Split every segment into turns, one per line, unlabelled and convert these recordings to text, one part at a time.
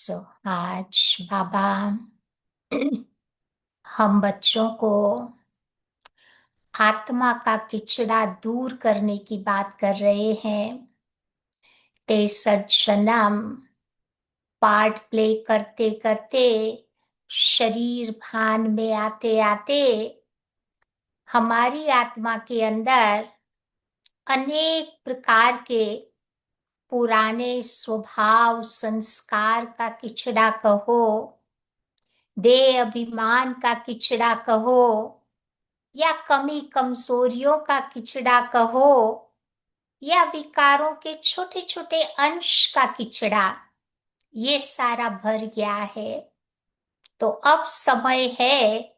सो आज बाबा हम बच्चों को आत्मा का किचड़ा दूर करने की बात कर रहे हैं। 63 जन्म पार्ट प्ले करते करते शरीर भान में आते आते हमारी आत्मा के अंदर अनेक प्रकार के पुराने स्वभाव संस्कार का किचड़ा कहो, देह अभिमान का किचड़ा कहो, या कमी कमजोरियों का किचड़ा कहो, या विकारों के छोटे छोटे अंश का किचड़ा, ये सारा भर गया है। तो अब समय है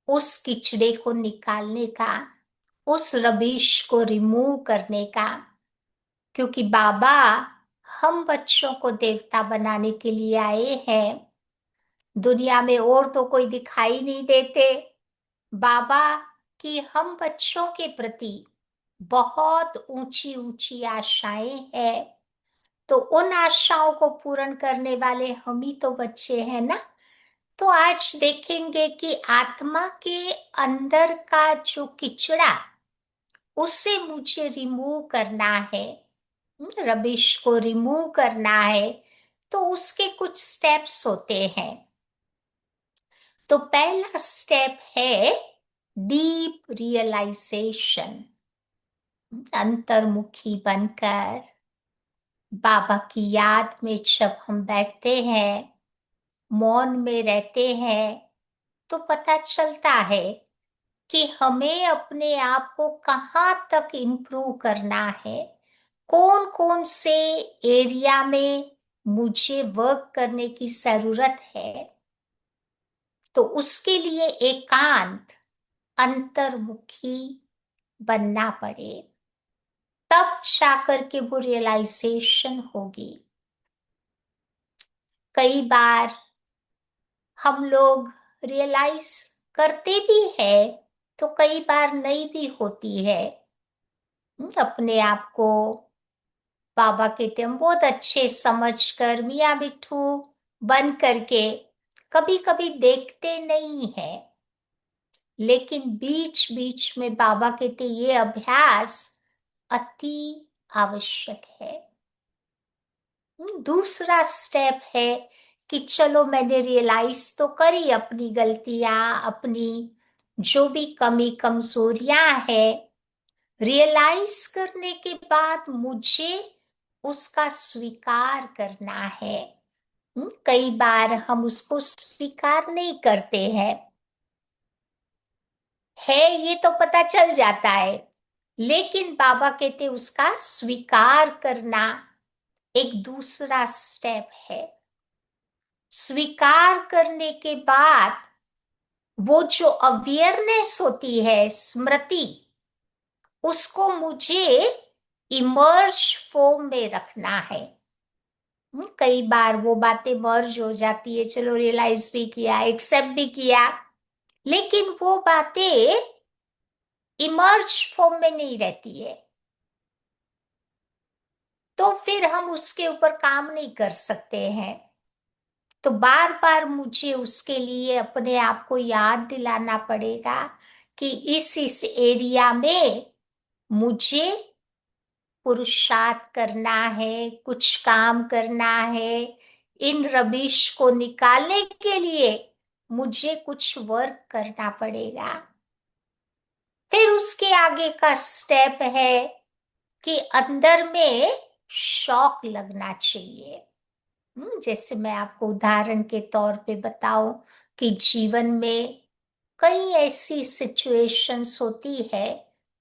उस किचड़े को निकालने का, उस रबिश को रिमूव करने का, क्योंकि बाबा हम बच्चों को देवता बनाने के लिए आए हैं। दुनिया में और तो कोई दिखाई नहीं देते। बाबा की हम बच्चों के प्रति बहुत ऊंची ऊंची आशाएं हैं। तो उन आशाओं को पूर्ण करने वाले हम ही तो बच्चे हैं ना। तो आज देखेंगे कि आत्मा के अंदर का जो किचड़ा, उसे मुझे रिमूव करना है, रबिश को रिमूव करना है। तो उसके कुछ स्टेप्स होते हैं। तो पहला स्टेप है डीप रियलाइजेशन। अंतर्मुखी बनकर बाबा की याद में जब हम बैठते हैं, मौन में रहते हैं, तो पता चलता है कि हमें अपने आप को कहाँ तक इम्प्रूव करना है, कौन कौन से एरिया में मुझे वर्क करने की जरूरत है। तो उसके लिए एकांत अंतर्मुखी बनना पड़े, तब जाकर के वो रियलाइजेशन होगी। कई बार हम लोग रियलाइज करते भी है, तो कई बार नहीं भी होती है। अपने आप को बाबा कहते हैं बहुत अच्छे समझकर मियाँ मिट्ठू बन करके कभी कभी देखते नहीं है, लेकिन बीच बीच में बाबा कहते ये अभ्यास अति आवश्यक है। दूसरा स्टेप है कि चलो मैंने रियलाइज तो करी अपनी गलतियां, अपनी जो भी कमी कमजोरियां है। रियलाइज करने के बाद मुझे उसका स्वीकार करना है। कई बार हम उसको स्वीकार नहीं करते हैं, है ये तो पता चल जाता है, लेकिन बाबा कहते उसका स्वीकार करना एक दूसरा स्टेप है। स्वीकार करने के बाद वो जो अवेयरनेस होती है, स्मृति, उसको मुझे इमर्ज फॉर्म में रखना है। कई बार वो बातें मर्ज हो जाती है, चलो रियलाइज भी किया, एक्सेप्ट भी किया, लेकिन वो बातें इमर्ज फॉर्म में नहीं रहती है, तो फिर हम उसके ऊपर काम नहीं कर सकते हैं। तो बार बार मुझे उसके लिए अपने आप को याद दिलाना पड़ेगा कि इस एरिया में मुझे पुरुषार्थ करना है, कुछ काम करना है। इन रबिश को निकालने के लिए मुझे कुछ वर्क करना पड़ेगा। फिर उसके आगे का स्टेप है कि अंदर में शौक लगना चाहिए। जैसे मैं आपको उदाहरण के तौर पे बताऊं कि जीवन में कई ऐसी सिचुएशंस होती है,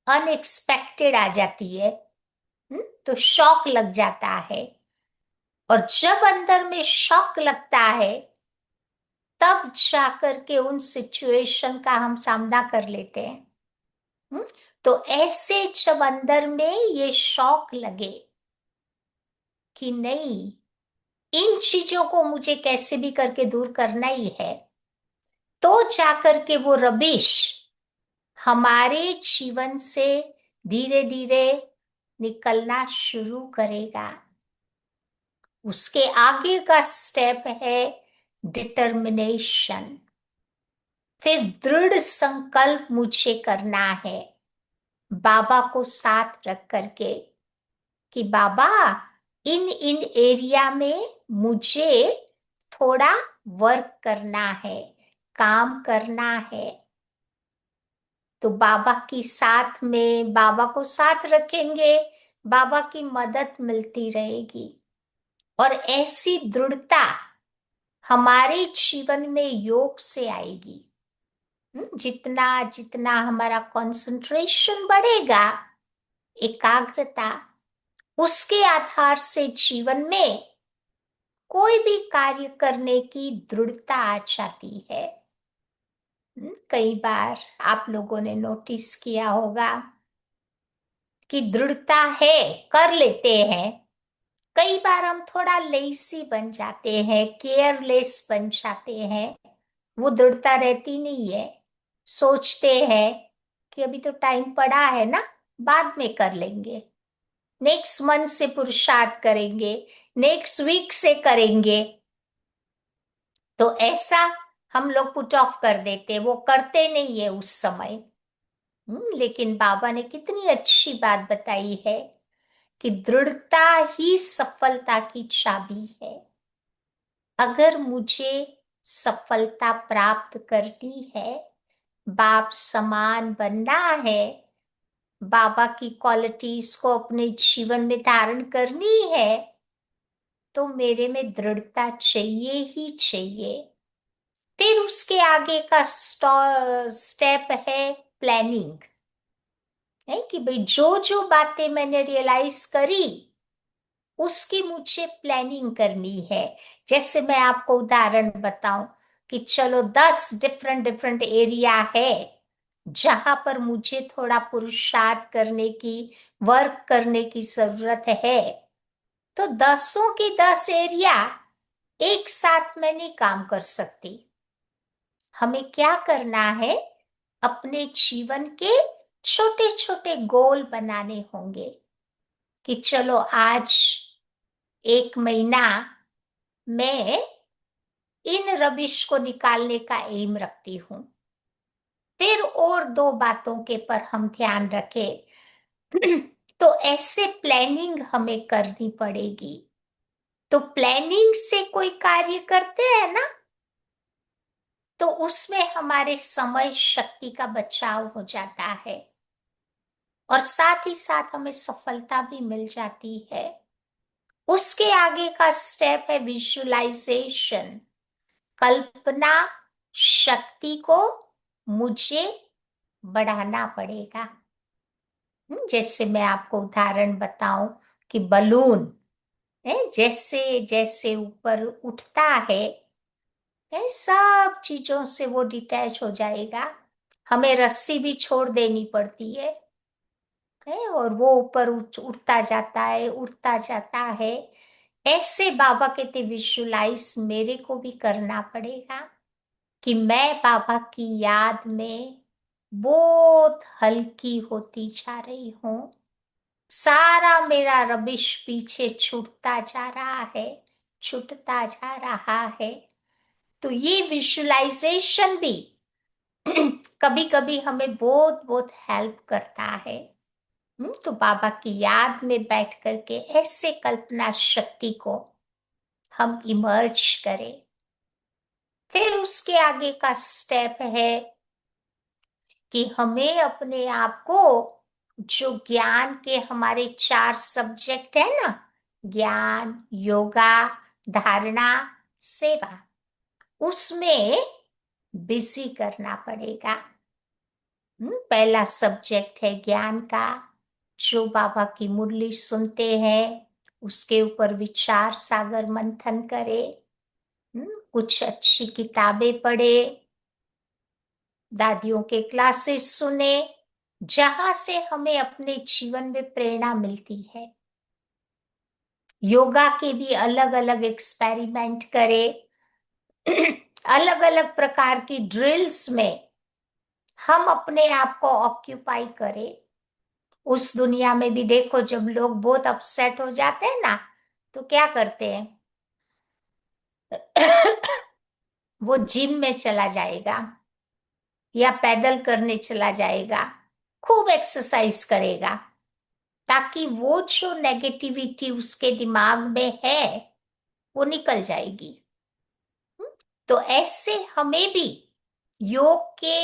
अनएक्सपेक्टेड आ जाती है, तो शौक लग जाता है। और जब अंदर में शौक लगता है, तब जाकर के उन सिचुएशन का हम सामना कर लेते हैं। तो ऐसे जब अंदर में ये शौक लगे कि नहीं, इन चीजों को मुझे कैसे भी करके दूर करना ही है, तो जाकर के वो रबिश हमारे जीवन से धीरे धीरे निकलना शुरू करेगा। उसके आगे का स्टेप है डिटर्मिनेशन। फिर दृढ़ संकल्प मुझे करना है बाबा को साथ रख करके कि बाबा इन इन एरिया में मुझे थोड़ा वर्क करना है, काम करना है। तो बाबा की साथ में बाबा को साथ रखेंगे, बाबा की मदद मिलती रहेगी और ऐसी दृढ़ता हमारे जीवन में योग से आएगी। जितना जितना हमारा कंसंट्रेशन बढ़ेगा, एकाग्रता, उसके आधार से जीवन में कोई भी कार्य करने की दृढ़ता आ जाती है। कई बार आप लोगों ने नोटिस किया होगा कि दृढ़ता है, कर लेते हैं। कई बार हम थोड़ा लेजी बन जाते हैं, केयरलेस बन जाते हैं, वो दृढ़ता रहती नहीं है। सोचते हैं कि अभी तो टाइम पड़ा है ना, बाद में कर लेंगे, नेक्स्ट मंथ से पुरुषार्थ करेंगे, नेक्स्ट वीक से करेंगे। तो ऐसा हम लोग पुट ऑफ कर देते, वो करते नहीं है उस समय। लेकिन बाबा ने कितनी अच्छी बात बताई है कि दृढ़ता ही सफलता की चाबी है। अगर मुझे सफलता प्राप्त करनी है, बाप समान बनना है, बाबा की क्वालिटीज को अपने जीवन में धारण करनी है, तो मेरे में दृढ़ता चाहिए ही चाहिए। फिर उसके आगे का स्टेप है प्लानिंग, है कि भाई जो जो बातें मैंने रियलाइज करी उसकी मुझे प्लानिंग करनी है। जैसे मैं आपको उदाहरण बताऊं कि चलो 10 डिफरेंट डिफरेंट एरिया है जहां पर मुझे थोड़ा पुरुषार्थ करने की, वर्क करने की जरूरत है, तो 10 की 10 एरिया एक साथ मैं नहीं काम कर सकती। हमें क्या करना है, अपने जीवन के छोटे छोटे गोल बनाने होंगे कि चलो आज 1 महीना मैं इन रबिश को निकालने का एम रखती हूं। फिर और 2 बातों के पर हम ध्यान रखें। तो ऐसे प्लानिंग हमें करनी पड़ेगी। तो प्लानिंग से कोई कार्य करते हैं ना, तो उसमें हमारे समय शक्ति का बचाव हो जाता है और साथ ही साथ हमें सफलता भी मिल जाती है। उसके आगे का स्टेप है विजुअलाइजेशन। कल्पना शक्ति को मुझे बढ़ाना पड़ेगा। जैसे मैं आपको उदाहरण बताऊं कि बलून है, जैसे जैसे ऊपर उठता है, सब चीजों से वो डिटैच हो जाएगा। हमें रस्सी भी छोड़ देनी पड़ती है और वो ऊपर उठता जाता है, उठता जाता है। ऐसे बाबा कहते विजुलाइज मेरे को भी करना पड़ेगा कि मैं बाबा की याद में बहुत हल्की होती जा रही हूं। सारा मेरा रबिश पीछे छूटता जा रहा है, छूटता जा रहा है। तो ये विजुलाइजेशन भी कभी कभी हमें बहुत बहुत हेल्प करता है। तो बाबा की याद में बैठ करके ऐसे कल्पना शक्ति को हम इमर्ज करें। फिर उसके आगे का स्टेप है कि हमें अपने आप को, जो ज्ञान के हमारे 4 सब्जेक्ट है ना, ज्ञान, योगा, धारणा, सेवा, उसमें बिजी करना पड़ेगा। पहला सब्जेक्ट है ज्ञान का, जो बाबा की मुरली सुनते हैं उसके ऊपर विचार सागर मंथन करे, कुछ अच्छी किताबें पढ़े, दादियों के क्लासेस सुने, जहां से हमें अपने जीवन में प्रेरणा मिलती है। योगा के भी अलग अलग एक्सपेरिमेंट करे, अलग अलग प्रकार की ड्रिल्स में हम अपने आप को ऑक्यूपाई करें। उस दुनिया में भी देखो, जब लोग बहुत अपसेट हो जाते हैं ना, तो क्या करते हैं? वो जिम में चला जाएगा या पैदल करने चला जाएगा, खूब एक्सरसाइज करेगा, ताकि वो जो नेगेटिविटी उसके दिमाग में है वो निकल जाएगी। तो ऐसे हमें भी योग के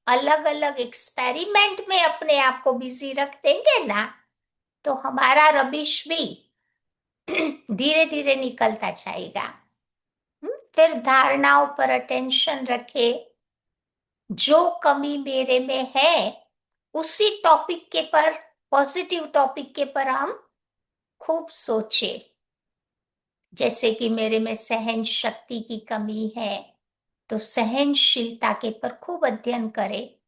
अलग अलग एक्सपेरिमेंट में अपने आप को बिजी रख देंगे ना, तो हमारा रबिश भी धीरे धीरे निकलता जाएगा। फिर धारणाओं पर अटेंशन रखे, जो कमी मेरे में है उसी टॉपिक के पर, पॉजिटिव टॉपिक के पर हम खूब सोचे। जैसे कि मेरे में सहन शक्ति की कमी है, तो सहनशीलता के पर खूब अध्ययन करे,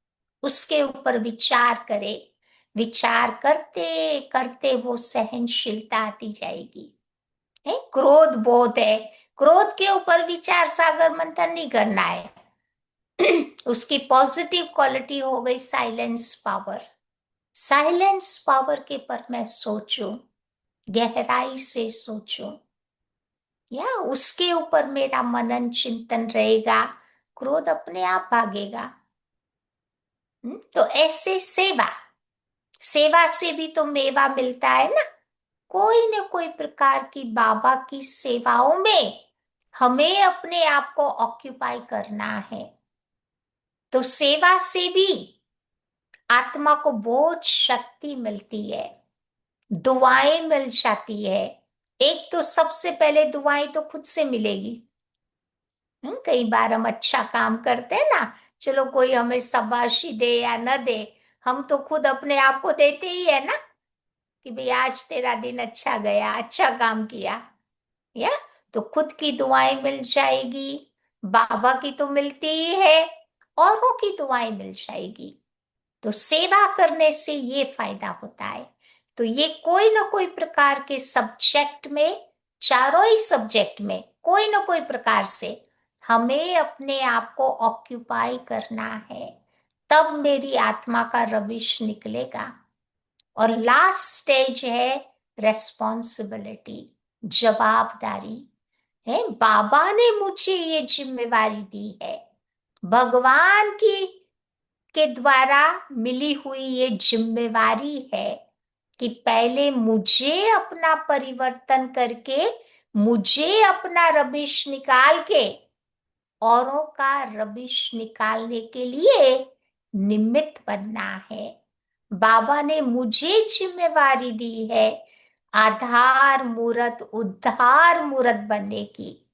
उसके ऊपर विचार करे। विचार करते करते वो सहनशीलता आती जाएगी। है, क्रोध बहुत है, क्रोध के ऊपर विचार सागर मंथन नहीं करना है। उसकी पॉजिटिव क्वालिटी हो गई साइलेंस पावर। साइलेंस पावर के पर मैं सोचूं, गहराई से सोचूं, या उसके ऊपर मेरा मनन चिंतन रहेगा, क्रोध अपने आप भागेगा। तो ऐसे सेवा, सेवा से भी तो मेवा मिलता है ना। कोई न कोई प्रकार की बाबा की सेवाओं में हमें अपने आप को ऑक्यूपाई करना है। तो सेवा से भी आत्मा को बहुत शक्ति मिलती है, दुआएं मिल जाती है। एक तो सबसे पहले दुआएं तो खुद से मिलेगी। कई बार हम अच्छा काम करते हैं ना, चलो कोई हमें शाबाशी दे या न दे, हम तो खुद अपने आप को देते ही है ना, कि भाई आज तेरा दिन अच्छा गया, अच्छा काम किया। या तो खुद की दुआएं मिल जाएगी, बाबा की तो मिलती ही है, औरों की दुआएं मिल जाएगी। तो सेवा करने से ये फायदा होता है। तो ये कोई ना कोई प्रकार के सब्जेक्ट में, चारों ही सब्जेक्ट में कोई ना कोई प्रकार से हमें अपने आप को ऑक्यूपाई करना है, तब मेरी आत्मा का रविश निकलेगा। और लास्ट स्टेज है रेस्पॉन्सिबिलिटी, जवाबदारी। है, बाबा ने मुझे ये जिम्मेवारी दी है, भगवान की के द्वारा मिली हुई ये जिम्मेवारी है कि पहले मुझे अपना परिवर्तन करके, मुझे अपना रबिश निकाल के औरों का रबिश निकालने के लिए निमित्त बनना है। बाबा ने मुझे जिम्मेवारी दी है आधार मूर्त, उद्धार मूर्त बनने की।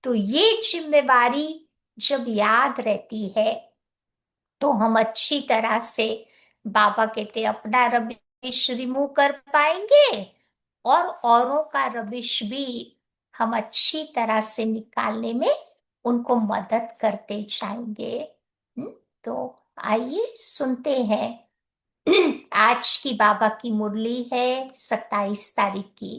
तो ये जिम्मेवारी जब याद रहती है तो हम अच्छी तरह से, बाबा कहते अपना रबिश रिमूव कर पाएंगे, और औरों का रबिश भी हम अच्छी तरह से निकालने में उनको मदद करते जाएंगे। तो आइए सुनते हैं। आज की बाबा की मुरली है 27 तारीख की।